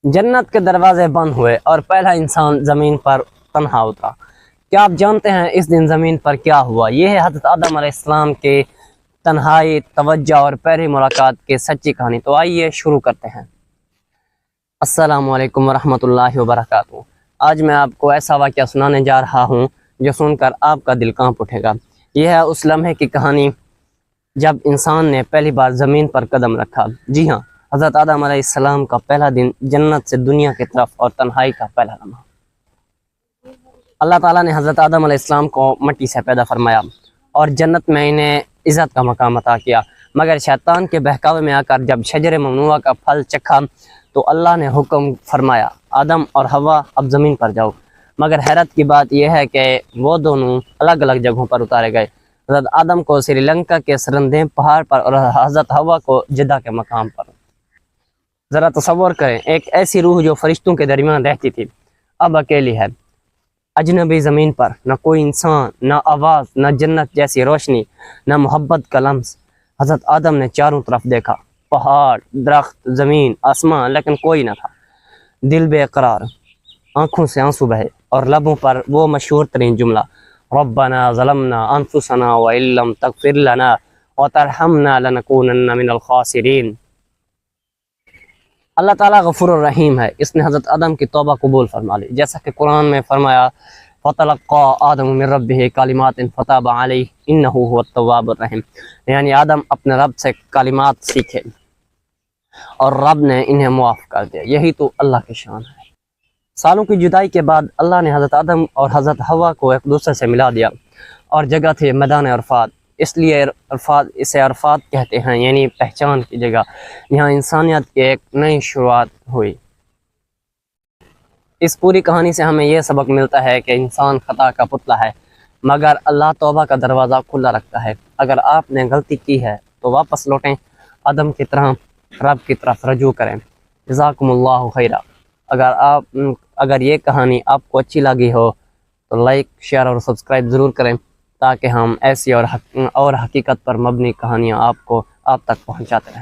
जन्नत के दरवाजे बंद हुए और पहला इंसान ज़मीन पर तन्हा उतरा। क्या आप जानते हैं इस दिन ज़मीन पर क्या हुआ? ये है हज़रत आदम अलैहिस्सलाम के तन्हाई, तवज्जो और पहली मुलाकात की सच्ची कहानी। तो आइए शुरू करते हैं। अस्सलामु अलैकुम वरहमतुल्लाहि वबरकातुहू। आज मैं आपको ऐसा वाक़या सुनाने जा रहा हूँ जो सुनकर आपका दिल कांप उठेगा। यह है उस लम्हे की कहानी जब इंसान ने पहली बार ज़मीन पर कदम रखा। जी हाँ, हज़रत आदम अलैहिस्सलाम का पहला दिन जन्नत से दुनिया की तरफ और तन्हाई का पहला लम्हा। अल्लाह ताला ने हज़रत आदम अलैहिस्सलाम को मिट्टी से पैदा फरमाया और जन्नत में इन्हें इज़्ज़त का मकाम अता किया। मगर शैतान के बहकावे में आकर जब शजर ममनुआ का फल चखा तो अल्लाह ने हुक्म फरमाया, आदम और हवा अब ज़मीन पर जाओ। मगर हैरत की बात यह है कि वो दोनों अलग अलग जगहों पर उतारे गए। हज़रत आदम को श्रीलंका के सरंदेह पहाड़ पर और हज़रत हवा को जिद्दा के मकाम पर। ज़रा तसव्वुर करें, एक ऐसी रूह जो फरिश्तों के दरमियान रहती थी अब अकेली है, अजनबी ज़मीन पर। न कोई इंसान, न आवाज़, न जन्नत जैसी रोशनी, न मोहब्बत का लम्स। हज़रत आदम ने चारों तरफ देखा, पहाड़, दरख्त, ज़मीन, आसमान, लेकिन कोई न था। दिल बेकरार, आँखों से आंसू बहे और लबों पर वो मशहूर तरीन जुमला, रब्बना ज़लमना अनफुसना व इल्लम तगफिर लना व तरहमना लनकूनन्ना मिनल खासिरीन। अल्लाह ताला गफूर रहीम है, इसने हज़रत आदम की तौबा कबूल फरमा ली। जैसा कि कुरान में फरमाया, फ़तलक़्क़ा आदम मिन रब्बिही कलिमातिन फ़ताबा अलैहि इन्नहु हुवत तव्वाबुर रहीम। यानी आदम अपने रब से कलिमात सीखे और रब ने इन्हें मुआफ़ कर दिया। यही तो अल्लाह की शान है। सालों की जुदाई के बाद अल्लाह ने हज़रत आदम और हज़रत हवा को एक दूसरे से मिला दिया और जगह थी मैदान अरफ़ात। इसलिए अरफ़ात, इसे अरफ़ात कहते हैं, यानी पहचान की जगह। यहाँ इंसानियत की एक नई शुरुआत हुई। इस पूरी कहानी से हमें यह सबक मिलता है कि इंसान खता का पुतला है, मगर अल्लाह तौबा का दरवाज़ा खुला रखता है। अगर आपने गलती की है तो वापस लौटें, आदम की तरह रब की तरफ रजू करें। जज़ाकुमुल्लाहु खैरा। अगर ये कहानी आपको अच्छी लगी हो तो लाइक, शेयर और सब्सक्राइब ज़रूर करें, ताकि हम ऐसी और हकीकत पर मबनी कहानियाँ आप तक पहुँचाते रहें।